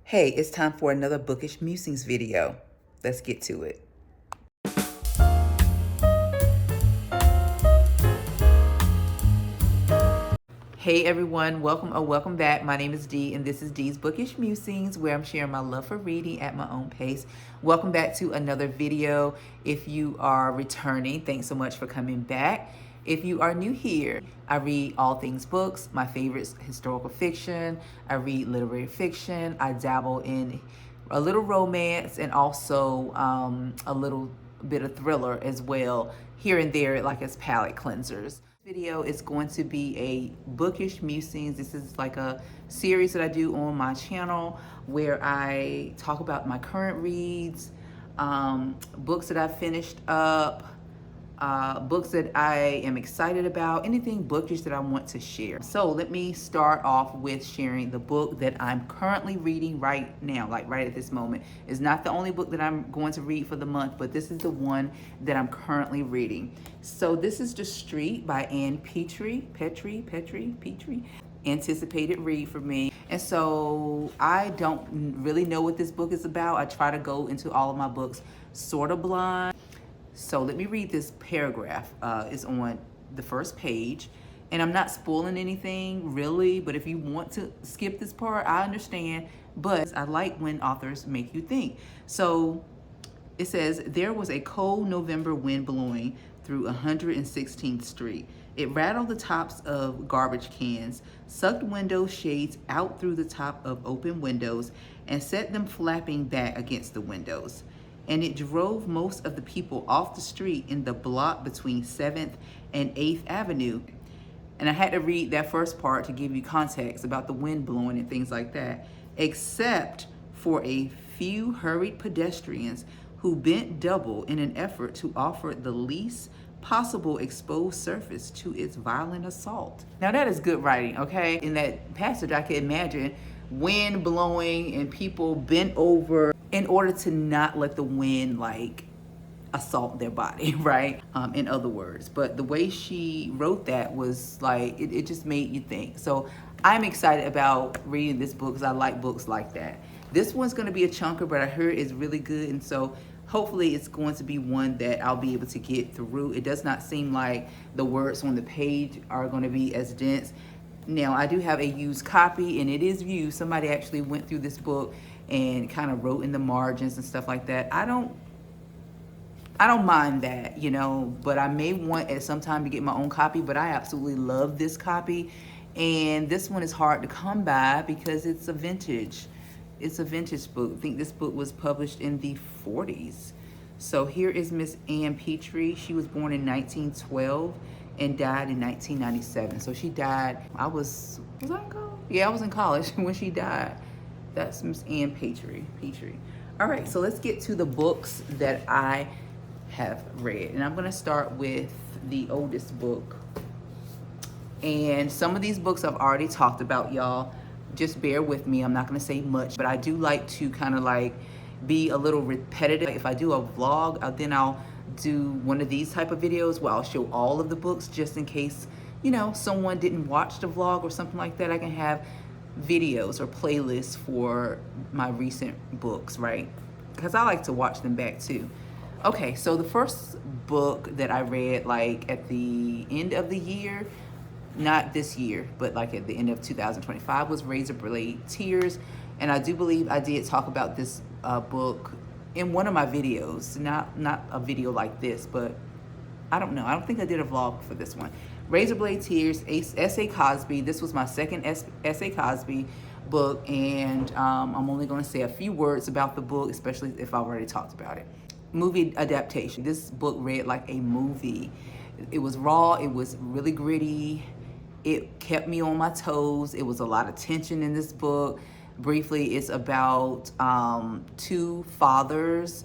Hey, it's time for another Bookish Musings video. Let's get to it. Hey everyone, welcome back. My name is Dee and this is Dee's Bookish Musings, where I'm sharing my love for reading at my own pace. Welcome back to another video. If you are returning, thanks so much for coming back. If you are new here, I read all things books. My favorites, historical fiction. I read literary fiction. I dabble in a little romance and also a little bit of thriller as well, here and there, like as palate cleansers. Video is going to be a bookish musings. This is like a series that I do on my channel where I talk about my current reads, books that I've finished up, books that I am excited about, anything bookish that I want to share. So let me start off with sharing the book that I'm currently reading right now, like right at this moment. It's not the only book that I'm going to read for the month, but this is the one that I'm currently reading. So this is The Street by Ann Petrie. Anticipated read for me. And so I don't really know what this book is about. I try to go into all of my books sort of blind. So let me read this paragraph. It's on the first page, and I'm not spoiling anything really, but if you want to skip this part, I understand, but I like when authors make you think. So it says, there was a cold November wind blowing through 116th Street. It rattled the tops of garbage cans, sucked window shades out through the top of open windows, and set them flapping back against the windows. And it drove most of the people off the street in the block between 7th and 8th Avenue. And I had to read that first part to give you context about the wind blowing and things like that, except for a few hurried pedestrians who bent double in an effort to offer the least possible exposed surface to its violent assault. Now that is good writing, okay? In that passage, I can imagine wind blowing and people bent over in order to not let the wind like assault their body, right? In other words, but the way she wrote that was like, it just made you think. So I'm excited about reading this book because I like books like that. This one's gonna be a chunker, but I heard it's really good. And so hopefully it's going to be one that I'll be able to get through. It does not seem like the words on the page are gonna be as dense. Now, I do have a used copy, and it is used. Somebody actually went through this book and kind of wrote in the margins and stuff like that. I don't mind that, you know, but I may want at some time to get my own copy, but I absolutely love this copy. And this one is hard to come by because it's a vintage book. I think this book was published in the 40s. So here is Miss Ann Petrie. She was born in 1912 and died in 1997. So she died, I was I in college? Yeah, I was in college when she died. That's Miss Ann Petrie. All right, so let's get to the books that I have read. And I'm gonna start with the oldest book. And some of these books I've already talked about, y'all. Just bear with me, I'm not gonna say much, but I do like to kind of like be a little repetitive. If I do a vlog, then I'll do one of these type of videos where I'll show all of the books just in case, you know, someone didn't watch the vlog or something like that. I can have videos or playlists for my recent books, right? Because I like to watch them back too. Okay, so the first book that I read like at the end of the year, not this year, but like at the end of 2025, was Razorblade Tears. And I do believe I did talk about this book in one of my videos, not a video like this, but I don't know. I don't think I did a vlog for this one. Razorblade Tears, S.A. Cosby. This was my second S.A. Cosby book, and I'm only going to say a few words about the book, especially if I already talked about it. Movie adaptation. This book read like a movie. It was raw. It was really gritty. It kept me on my toes. It was a lot of tension in this book. Briefly, it's about two fathers,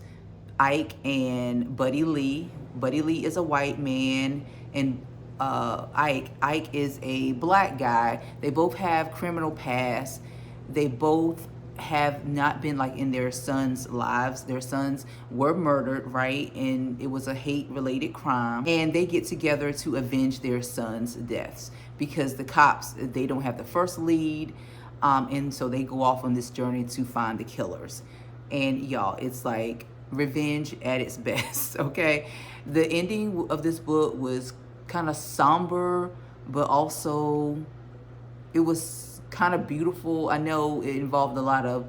Ike and Buddy Lee. Buddy Lee is a white man, and Ike is a black guy. They both have criminal past. They both have not been like in their sons' lives. Their sons were murdered, right? And it was a hate-related crime. And they get together to avenge their sons' deaths because the cops, they don't have the first lead. And so they go off on this journey to find the killers. And y'all, it's like revenge at its best, okay? The ending of this book was kind of somber, but also it was kind of beautiful. I know it involved a lot of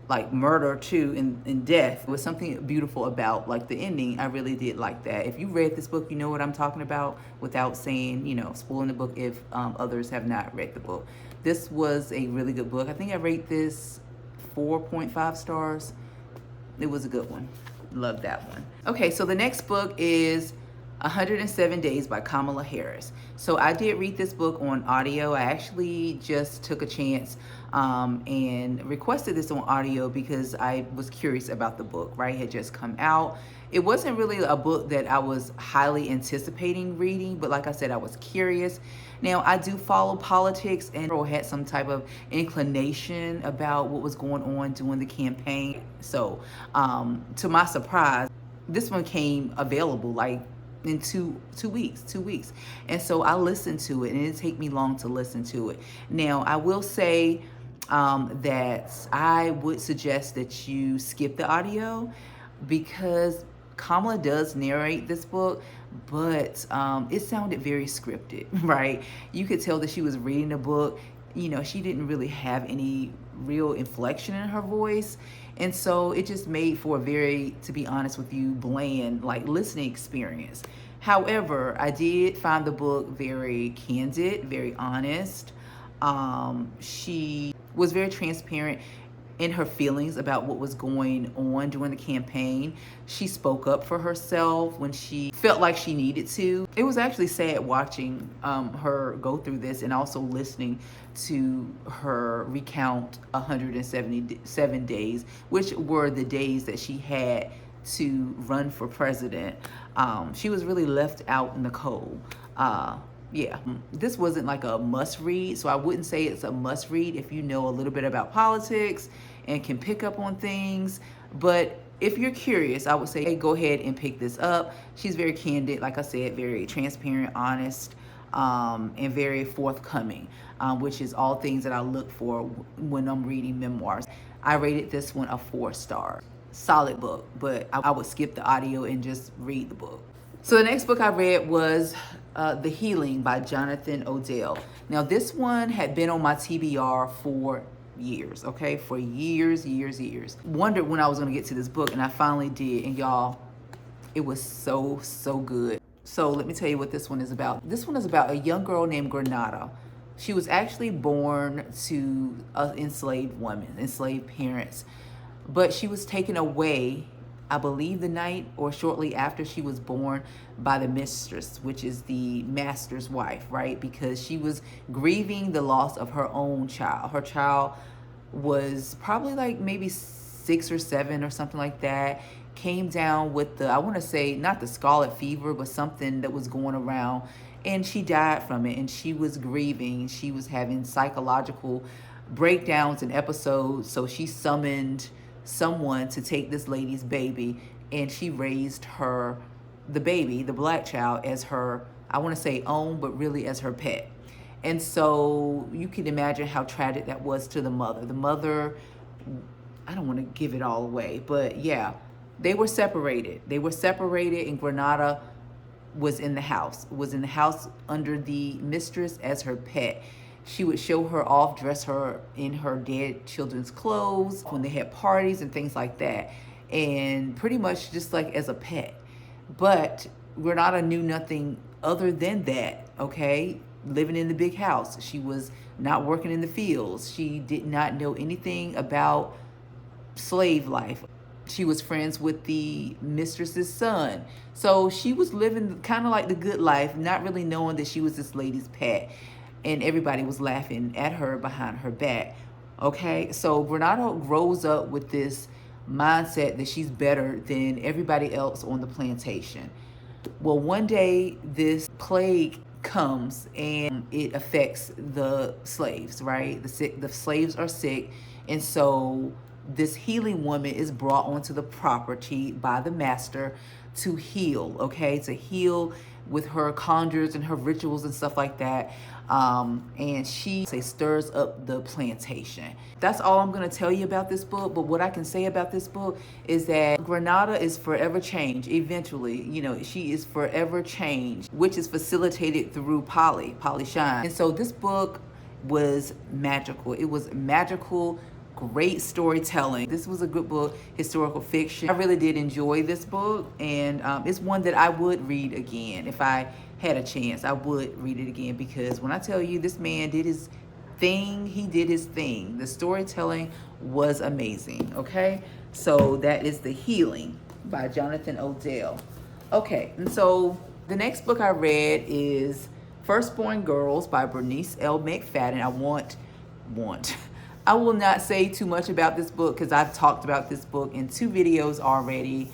like murder too, and death. It was something beautiful about like the ending. I really did like that. If you read this book, you know what I'm talking about, without saying, you know, spoiling the book if others have not read the book. This was a really good book. I think I rate this 4.5 stars. It was a good one. Love that one. Okay, so the next book is 107 Days by Kamala Harris. So I did read this book on audio. I actually just took a chance and requested this on audio because I was curious about the book, right? It had just come out. It wasn't really a book that I was highly anticipating reading, but like I said, I was curious. Now, I do follow politics and had some type of inclination about what was going on during the campaign. So to my surprise, this one came available like in two weeks. And so I listened to it, and it didn't take me long to listen to it. Now, I will say that I would suggest that you skip the audio because Kamala does narrate this book, but it sounded very scripted, right? You could tell that she was reading the book. You know, she didn't really have any real inflection in her voice. And so it just made for a very, to be honest with you, bland, like listening experience. However, I did find the book very candid, very honest. She was very transparent in her feelings about what was going on during the campaign. She spoke up for herself when she felt like she needed to. It was actually sad watching her go through this, and also listening to her recount 177 days, which were the days that she had to run for president. She was really left out in the cold. Yeah, this wasn't like a must read, so I wouldn't say it's a must read if you know a little bit about politics and can pick up on things. But if you're curious, I would say, hey, go ahead and pick this up. She's very candid, like I said, very transparent, honest, and very forthcoming, which is all things that I look for when I'm reading memoirs. I rated this one a 4 star. Solid book, but I would skip the audio and just read the book. So the next book I read was The Healing by Jonathan Odell. Now this one had been on my TBR for years, okay? For years. Wondered when I was gonna get to this book, and I finally did, and y'all, it was so good. So let me tell you what this one is about. This one is about a young girl named Granada. She was actually born to an enslaved woman, enslaved parents, but she was taken away, I believe the night or shortly after she was born, by the mistress, which is the master's wife, right? Because she was grieving the loss of her own child. Her child was probably like maybe 6 or 7 or something like that. Came down with the, I want to say, not the scarlet fever, but something that was going around. And she died from it, and she was grieving. She was having psychological breakdowns and episodes. So she summoned someone to take this lady's baby, and she raised the baby, the black child, as her, I want to say own, but really as her pet. And so you can imagine how tragic that was to the mother. The mother, I don't want to give it all away, but yeah, they were separated. And Granada was in the house under the mistress as her pet. She would show her off, dress her in her dead children's clothes when they had parties and things like that. And pretty much just like as a pet. But Granada knew nothing other than that, okay? Living in the big house. She was not working in the fields. She did not know anything about slave life. She was friends with the mistress's son. So she was living kind of like the good life, not really knowing that she was this lady's pet. And everybody was laughing at her behind her back. Okay, so Granada grows up with this mindset that she's better than everybody else on the plantation. Well, one day this plague comes and it affects the slaves, right? The slaves are sick, and so this healing woman is brought onto the property by the master to heal, okay, to heal with her conjures and her rituals and stuff like that. And she stirs up the plantation. That's all I'm going to tell you about this book. But what I can say about this book is that Granada is forever changed. Eventually, you know, she is forever changed, which is facilitated through Polly Shine. And so this book was magical. It was magical, great storytelling. This was a good book, historical fiction. I really did enjoy this book, and it's one that I would read again. If I had a chance, I would read it again, because when I tell you this man did his thing, he did his thing. The storytelling was amazing, okay? So that is The Healing by Jonathan Odell. Okay, and so the next book I read is Firstborn Girls by Bernice L. McFadden. I will not say too much about this book because I've talked about this book in 2 videos already.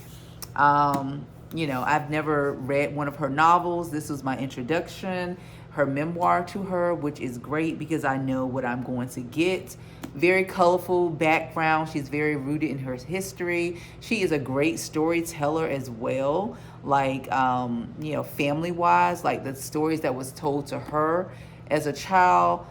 You know, I've never read one of her novels. This was my introduction, her memoir to her, which is great because I know what I'm going to get. Very colorful background. She's very rooted in her history. She is a great storyteller as well, like, you know, family-wise, like the stories that was told to her as a child.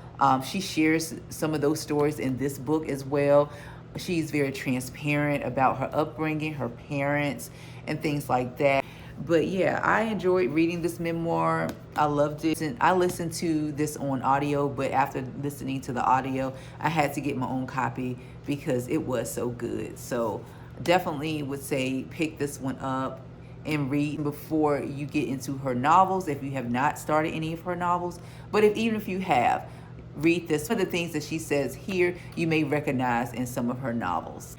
She shares some of those stories in this book as well. She's very transparent about her upbringing, her parents, and things like that. But yeah, I enjoyed reading this memoir. I loved it. And I listened to this on audio, but after listening to the audio, I had to get my own copy because it was so good. So definitely would say pick this one up and read before you get into her novels if you have not started any of her novels. But even if you have, read this. Some of the things that she says here you may recognize in some of her novels.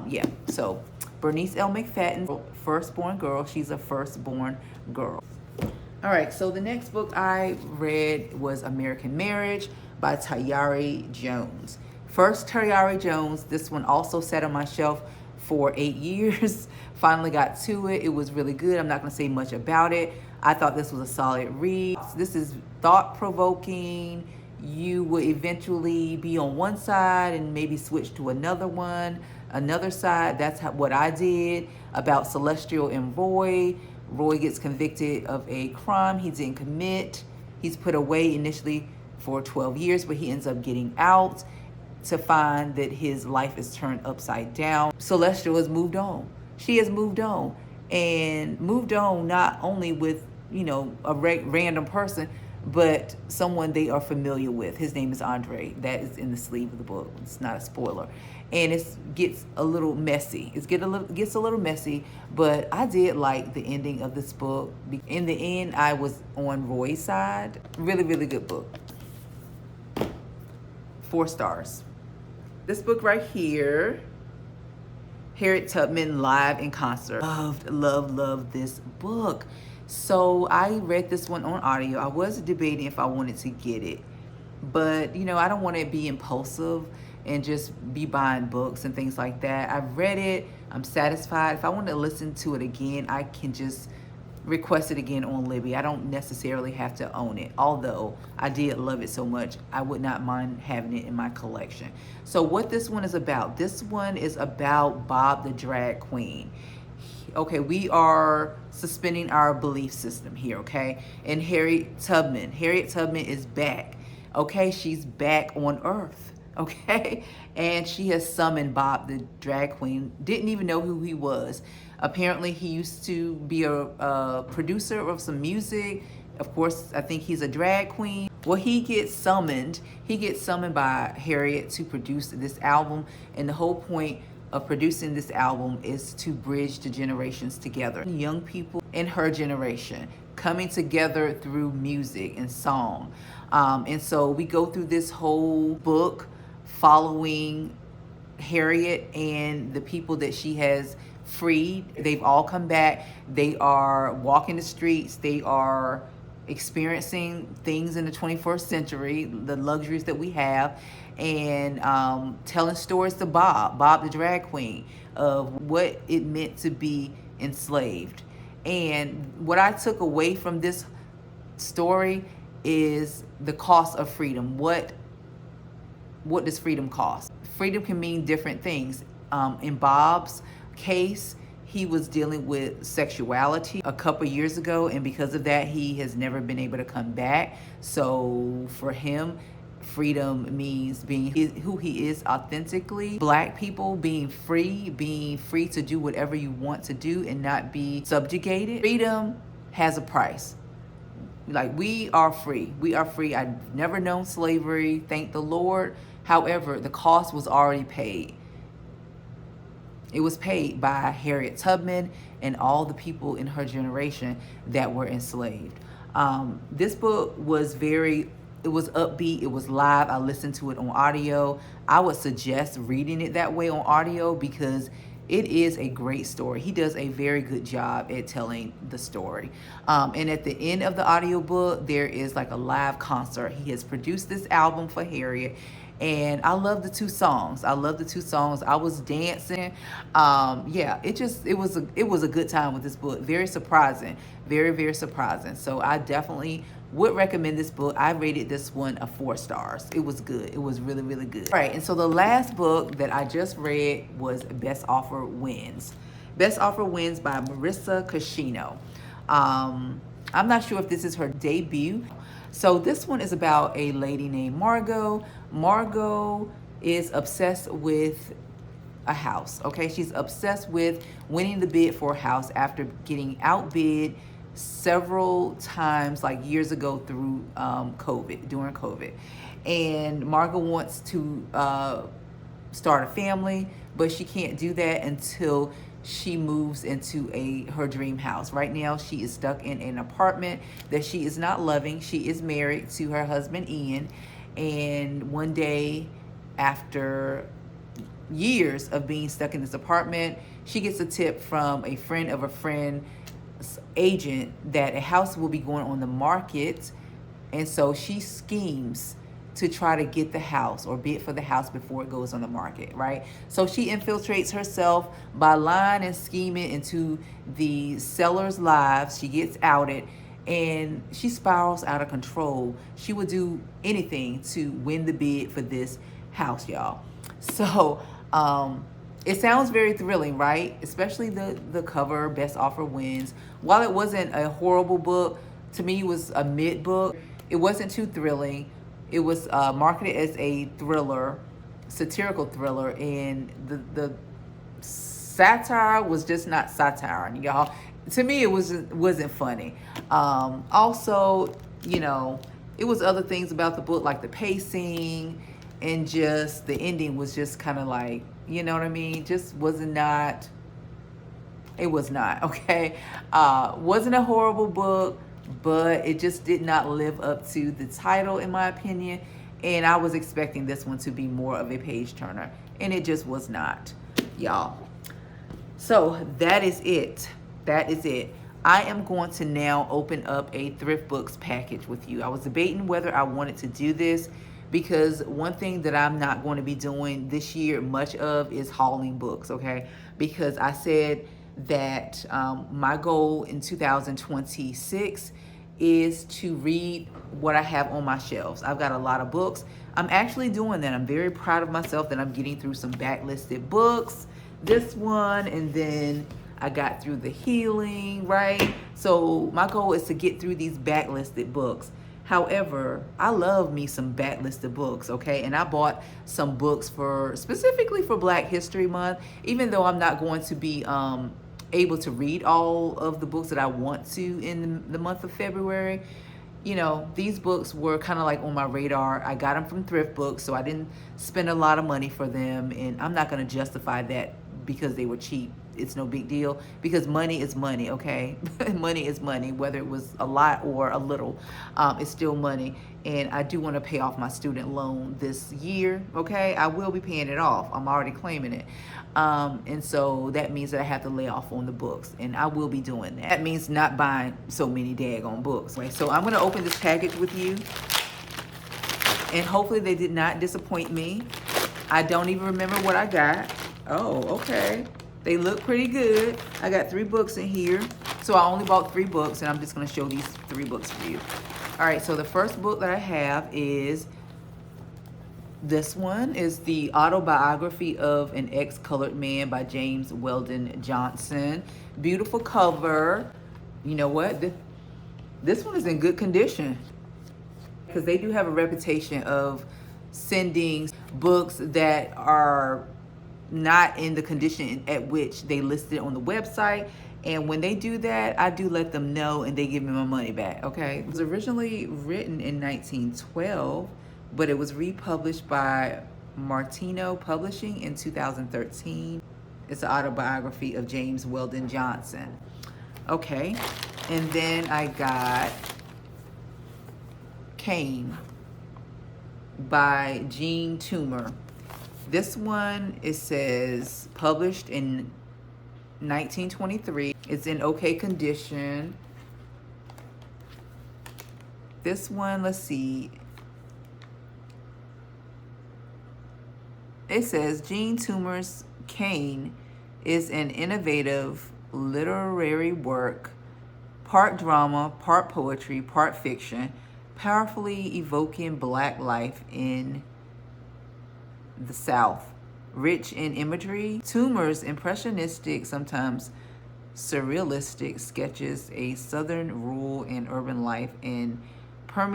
Yeah, so Bernice L. McFadden, Firstborn Girl. She's a firstborn girl. All right, so the next book I read was American Marriage by Tayari Jones. First Tayari Jones. This one also sat on my shelf for 8 years. Finally got to it. It was really good. I'm not going to say much about it. I thought this was a solid read. This is thought-provoking. You will eventually be on one side and maybe switch to another side. That's what I did, about Celestial and Roy. Roy gets convicted of a crime he didn't commit. He's put away initially for 12 years, but he ends up getting out to find that his life is turned upside down. Celestial has moved on. She has moved on, and moved on not only with, you know, a random person, but someone they are familiar with. His name is Andre. That is in the sleeve of the book. It's not a spoiler. And it gets a little messy. Gets a little messy, but I did like the ending of this book. In the end, I was on Roy's side. Really, really good book. 4 stars. This book right here, Harriet Tubman live in concert. Love this book. So I read this one on audio. I was debating if I wanted to get it, but you know, I don't want to be impulsive and just be buying books and things like that. I've read it. I'm satisfied. If I want to listen to it again, I can just request it again on Libby. I don't necessarily have to own it. Although I did love it so much, I would not mind having it in my collection. So what this one is about, this one is about Bob the drag queen. Okay, we are suspending our belief system here, okay? And Harriet Tubman is back, okay? She's back on Earth, okay? And she has summoned Bob the drag queen. Didn't even know who he was. Apparently, he used to be a producer of some music. Of course, I think he's a drag queen. Well, he gets summoned by Harriet to produce this album, and the whole point of producing this album is to bridge the generations together. Young people in her generation coming together through music and song. And so we go through this whole book following Harriet and the people that she has freed. They've all come back. They are walking the streets. They are experiencing things in the 21st century, the luxuries that we have, and telling stories to Bob the drag queen, of what it meant to be enslaved. And what I took away from this story is the cost of freedom. What does freedom cost? Freedom can mean different things. In Bob's case, he was dealing with sexuality a couple years ago, and because of that, he has never been able to come back. So for him, freedom means being who he is authentically. Black people being free to do whatever you want to do and not be subjugated. Freedom has a price. Like, we are free. We are free. I've never known slavery, thank the Lord. However, the cost was already paid. It was paid by Harriet Tubman and all the people in her generation that were enslaved. This book was it was upbeat, it was live. I listened to it on audio. I would suggest reading it that way on audio because it is a great story. He does a very good job at telling the story. And at the end of the audiobook, there is like a live concert. He has produced this album for Harriet. And I love the two songs. I love the two songs. I was dancing. Yeah, it was a good time with this book. Very surprising. Very, very surprising. So I definitely would recommend this book. I rated this one a 4 stars. It was good. It was really, really good. All right, and so the last book that I just read was Best Offer Wins. Best Offer Wins by Marissa Cashino. I'm not sure if this is her debut. So this one is about a lady named Margot. Margot is obsessed with a house, okay? She's obsessed with winning the bid for a house after getting outbid several times, like years ago through during COVID. And Margot wants to start a family, but she can't do that until she moves into her dream house. Right now, she is stuck in an apartment that she is not loving. She is married to her husband, Ian. And one day, after years of being stuck in this apartment, she gets a tip from a friend of a friend's agent that a house will be going on the market. And so she schemes to try to get the house or bid for the house before it goes on the market, right? So she infiltrates herself by lying and scheming into the sellers' lives. She gets outed and she spirals out of control. She would do anything to win the bid for this house, y'all. So it sounds very thrilling, right? Especially the cover, Best Offer Wins. While it wasn't a horrible book, to me it was a mid book. It wasn't too thrilling. It was marketed as a thriller, satirical thriller, and the satire was just not satire, y'all. To me, it wasn't funny. Also, you know, it was other things about the book, like the pacing, and just the ending was just kind of like, you know what I mean? Just it was not, okay? Wasn't a horrible book, but it just did not live up to the title, in my opinion. And I was expecting this one to be more of a page turner, and it just was not, y'all. So that is it. That is it. I am going to now open up a thrift books package with you. I was debating whether I wanted to do this because one thing that I'm not going to be doing this year much of is hauling books, okay? Because I said that my goal in 2026 is to read what I have on my shelves. I've got a lot of books. I'm actually doing that. I'm very proud of myself that I'm getting through some backlisted books. This one, and then I got through The Healing, right? So my goal is to get through these backlisted books. However, I love me some backlisted books, okay? And I bought some books specifically for Black History Month, even though I'm not going to be able to read all of the books that I want to in the month of February. You know, these books were kind of like on my radar. I got them from thrift books, so I didn't spend a lot of money for them, and I'm not going to justify that because they were cheap. It's no big deal because money is money, okay? Money is money, whether it was a lot or a little, it's still money. And I do want to pay off my student loan this year, okay? I will be paying it off. I'm already claiming it. And so that means that I have to lay off on the books, and I will be doing that. That means not buying so many daggone books. Okay? So I'm going to open this package with you, and hopefully they did not disappoint me. I don't even remember what I got. Oh, okay. They look pretty good. I got 3 books in here. So I only bought 3 books, and I'm just going to show these 3 books for you. All right, so the first book that I have is This one is the autobiography of an ex-colored man by James Weldon Johnson. Beautiful cover. You know what? This one is in good condition, because they do have a reputation of sending books that are not in the condition at which they listed on the website. And when they do that, I do let them know and they give me my money back, okay? It was originally written in 1912, but it was republished by Martino Publishing in 2013. It's an autobiography of James Weldon Johnson. Okay, and then I got Cain by Jean Toomer. This one, it says published in 1923. It's in okay condition. This one, let's see. It says Jean Toomer's Cain is an innovative literary work, part drama, part poetry, part fiction, powerfully evoking Black life in the South. Rich in imagery, Toomer's impressionistic, sometimes surrealistic sketches a Southern rural and urban life and are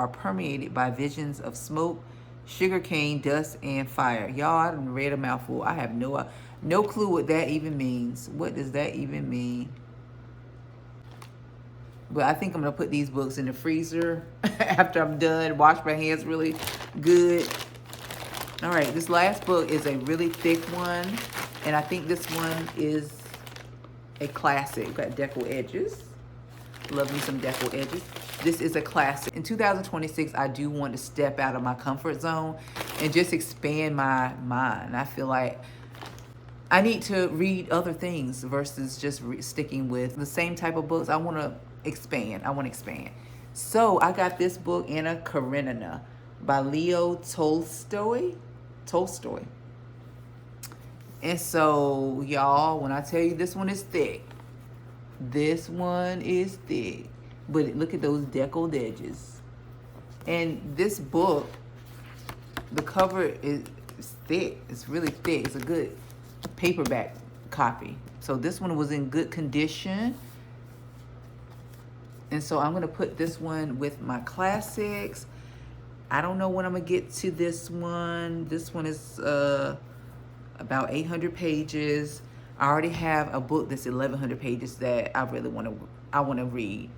permeated by visions of smoke, sugarcane, dust, and fire. Y'all, I done read a mouthful. I have no clue what that even means. What does that even mean? But I think I'm gonna put these books in the freezer after I'm done. Wash my hands really good. All right, this last book is a really thick one, and I think this one is a classic. Got deco edges. Love me some deco edges. This is a classic. In 2026, I do want to step out of my comfort zone and just expand my mind. I feel like I need to read other things versus just sticking with the same type of books. I want to expand. So I got this book, Anna Karenina, by Leo Tolstoy. And so, y'all, when I tell you this one is thick, this one is thick. But look at those deckled edges. And this book, the cover is thick. It's really thick. It's a good paperback copy. So this one was in good condition. And so I'm going to put this one with my classics. I don't know when I'm going to get to this one. This one is about 800 pages. I already have a book that's 1,100 pages that I really want to read.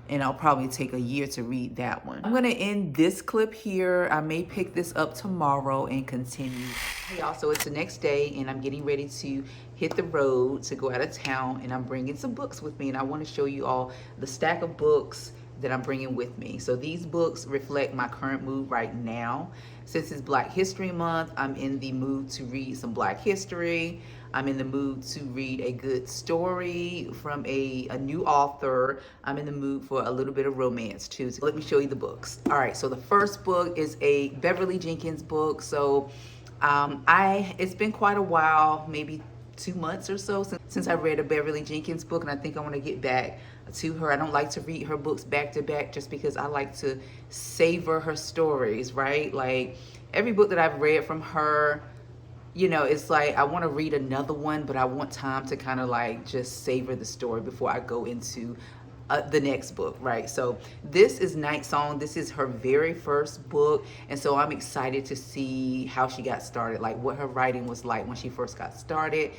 And I'll probably take a year to read that one. I'm gonna end this clip here. I may pick this up tomorrow and continue. Hey y'all, so it's the next day and I'm getting ready to hit the road to go out of town, and I'm bringing some books with me, and I wanna show you all the stack of books that I'm bringing with me. So these books reflect my current mood right now. Since it's Black History Month, I'm in the mood to read some Black history. I'm in the mood to read a good story from a new author. I'm in the mood for a little bit of romance too. So let me show you the books. All right, so the first book is a Beverly Jenkins book. So it's been quite a while, maybe 2 months or so since I read a Beverly Jenkins book, and I think I want to get back to her. I don't like to read her books back to back just because I like to savor her stories, right? Like every book that I've read from her, you know, it's like I want to read another one, but I want time to kind of like just savor the story before I go into the next book, right? So this is Night Song. This is her very first book, and so I'm excited to see how she got started, like what her writing was like when she first got started,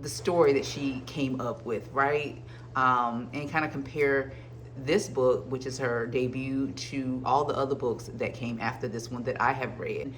the story that she came up with, right? And kind of compare this book, which is her debut, to all the other books that came after this one that I have read.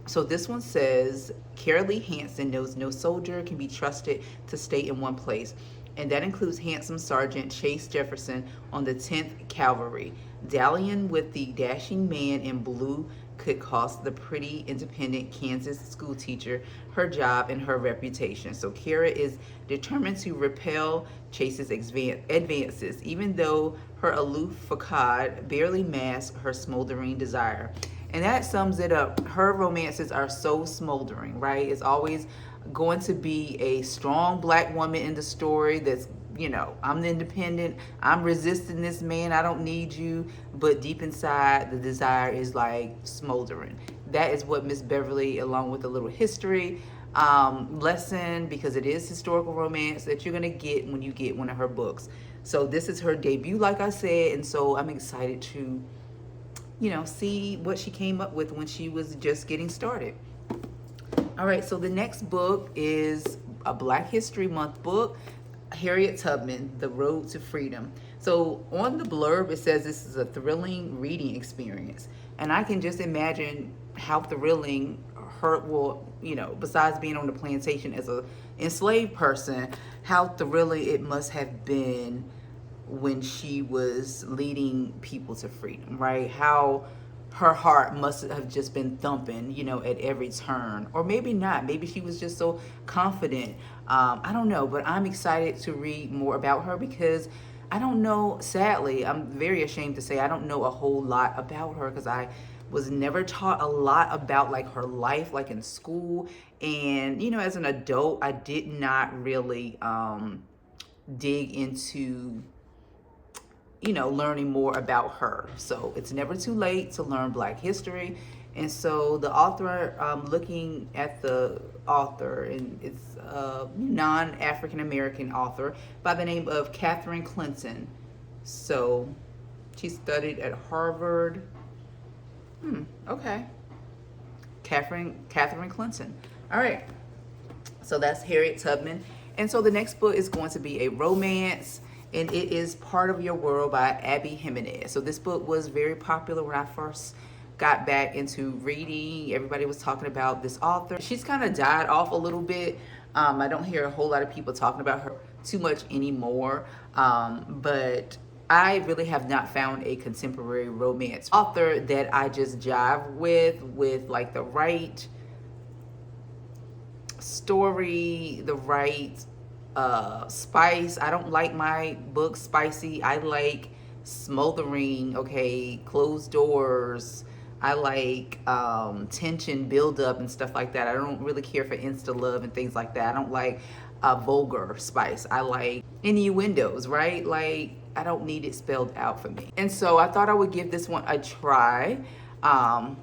So this one says, Carolee Hanson knows no soldier can be trusted to stay in one place, and that includes handsome Sergeant Chase Jefferson on the 10th Cavalry. Dallying with the dashing man in blue could cost the pretty independent Kansas school teacher her job and her reputation. So Kara is determined to repel Chase's advances, even though her aloof facade barely masks her smoldering desire. And that sums it up. Her romances are so smoldering, right? It's always going to be a strong Black woman in the story that's, you know, I'm the independent, I'm resisting this man, I don't need you, but deep inside the desire is like smoldering. That is what Miss Beverly, along with a little history lesson, because it is historical romance, that you're gonna get when you get one of her books. So this is her debut, like I said, and so I'm excited to, you know, see what she came up with when she was just getting started. All right, so the next book is a Black History Month book, Harriet Tubman, The Road to Freedom. So on the blurb, it says this is a thrilling reading experience. And I can just imagine how thrilling her, well, you know, besides being on the plantation as a enslaved person, how thrilling it must have been when she was leading people to freedom, right? How her heart must have just been thumping, you know, at every turn. Or maybe not. Maybe she was just so confident. I don't know, but I'm excited to read more about her because I don't know, sadly, I'm very ashamed to say I don't know a whole lot about her because I was never taught a lot about like her life, like in school. And, you know, as an adult, I did not really dig into, you know, learning more about her. So it's never too late to learn Black history. And so the author, looking at the author, and it's a non-African American author by the name of Catherine Clinton. So she studied at Harvard. Okay. Catherine Clinton. All right. So that's Harriet Tubman. And so the next book is going to be a romance, and it is Part of Your World by Abby Jimenez. So this book was very popular when I first got back into reading. Everybody was talking about this author. She's kind of died off a little bit. I don't hear a whole lot of people talking about her too much anymore. But I really have not found a contemporary romance author that I just jive with like the right story, the right spice. I don't like my books spicy. I like smoldering, okay, closed doors. I like tension build up and stuff like that. I don't really care for insta love and things like that. I don't like vulgar spice. I like innuendos, right? Like, I don't need it spelled out for me. And so I thought I would give this one a try.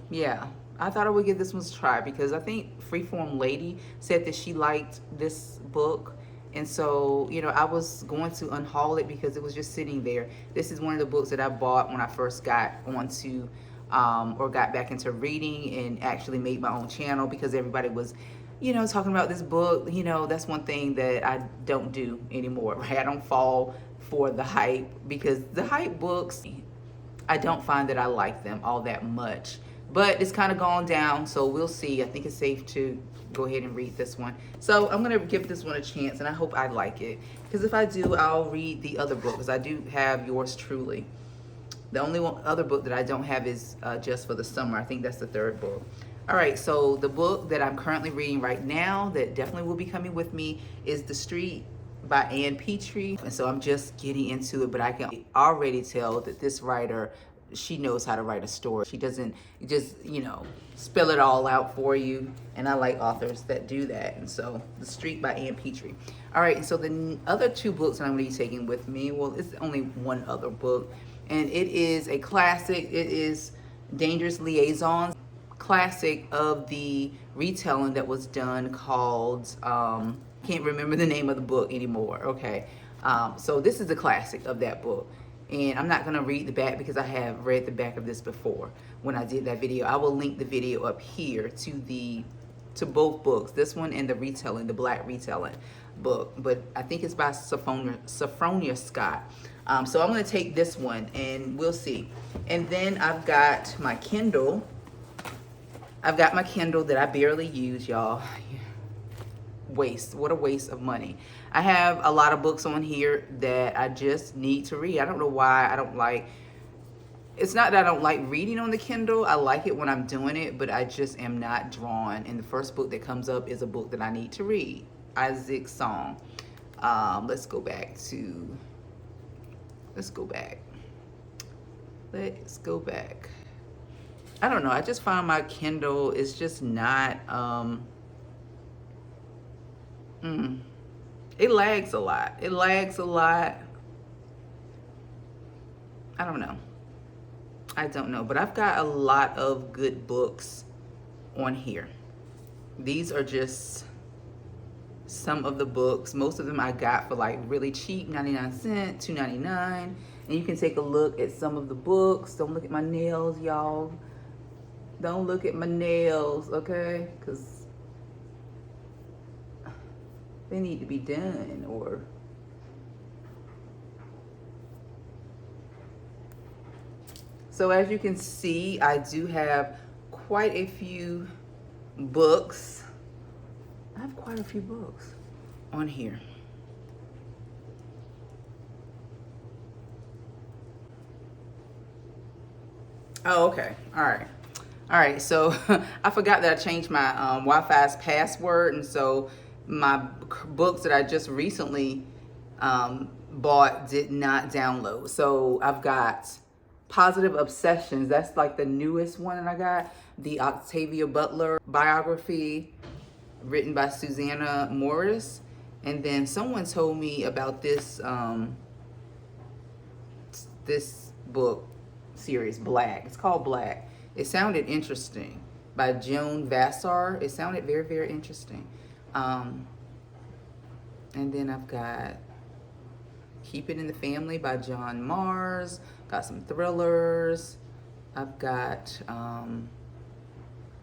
Yeah, I thought I would give this one a try because I think Freeform Lady said that she liked this book. And so, you know, I was going to unhaul it because it was just sitting there. This is one of the books that I bought when I first got onto or got back into reading and actually made my own channel because everybody was, you know, talking about this book. You know, that's one thing that I don't do anymore, right? I don't fall for the hype because the hype books, I don't find that I like them all that much. But it's kind of gone down, so we'll see. I think it's safe to go ahead and read this one. So I'm going to give this one a chance, and I hope I like it. Because if I do, I'll read the other book, because I do have Yours Truly. The only other book that I don't have is Just for the Summer. I think that's the third book. All right, so the book that I'm currently reading right now that definitely will be coming with me is The Street by Ann Petrie. And so I'm just getting into it, but I can already tell that this writer, she knows how to write a story. She doesn't just, you know, spell it all out for you. And I like authors that do that. And so The Street by Ann Petrie. All right, and so the other two books that I'm going to be taking with me, well, it's only one other book. And it is a classic. It is Dangerous Liaisons, classic of the retelling that was done called, can't remember the name of the book anymore. Okay, so this is a classic of that book. And I'm not going to read the back because I have read the back of this before when I did that video. I will link the video up here to both books, this one and the retelling, the Black retelling book. But I think it's by Sophronia Scott. So I'm going to take this one and we'll see. And then I've got my Kindle. I've got my Kindle that I barely use, y'all. Waste. What a waste of money. I have a lot of books on here that I just need to read. I don't know why I don't like. It's not that I don't like reading on the Kindle. I like it when I'm doing it, but I just am not drawn. And the first book that comes up is a book that I need to read. Isaac's Song. Let's go back. I don't know. I just find my Kindle is just not. It lags a lot. It lags a lot. I don't know. I don't know, but I've got a lot of good books on here. These are just some of the books. Most of them I got for like really cheap, 99 cents, $2.99. And you can take a look at some of the books. Don't look at my nails, y'all. Don't look at my nails, okay? Because they need to be done, or so as you can see, I do have quite a few books. I have quite a few books on here. Oh, okay. All right. All right. So I forgot that I changed my Wi-Fi's password. And so my books that I just recently bought did not download. So I've got Positive Obsessions. That's like the newest one that I got. The Octavia Butler biography written by Susanna Morris. And then someone told me about this this book series, Black. It's called Black. It sounded interesting, by Joan Vassar. It sounded very, very interesting. And then I've got Keep It in the Family by John Mars. Got some thrillers. I've got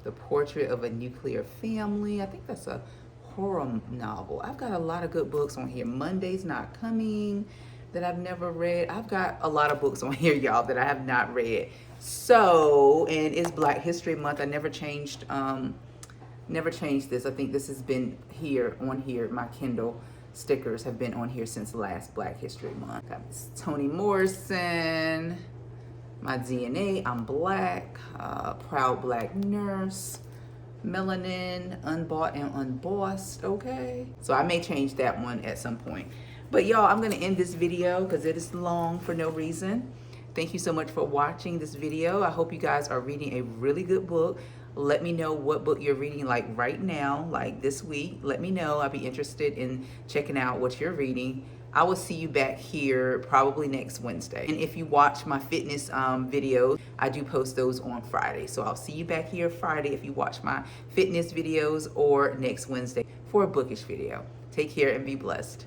The Portrait of a Nuclear Family. I think that's a horror novel. I've got a lot of good books on here. Monday's Not Coming, that I've never read. I've got a lot of books on here, y'all, that I have not read. So, and it's Black History Month. I never changed this. I think this has been here, on here. My Kindle stickers have been on here since last Black History Month. Got Miss Toni Morrison, My DNA, I'm Black, Proud Black Nurse, Melanin, Unbought and Unbossed, okay? So I may change that one at some point. But y'all, I'm gonna end this video because it is long for no reason. Thank you so much for watching this video. I hope you guys are reading a really good book. Let me know what book you're reading like right now, like this week. Let me know. I'd be interested in checking out what you're reading. I will see you back here probably next Wednesday. And if you watch my fitness videos, I do post those on Friday. So I'll see you back here Friday if you watch my fitness videos, or next Wednesday for a bookish video. Take care and be blessed.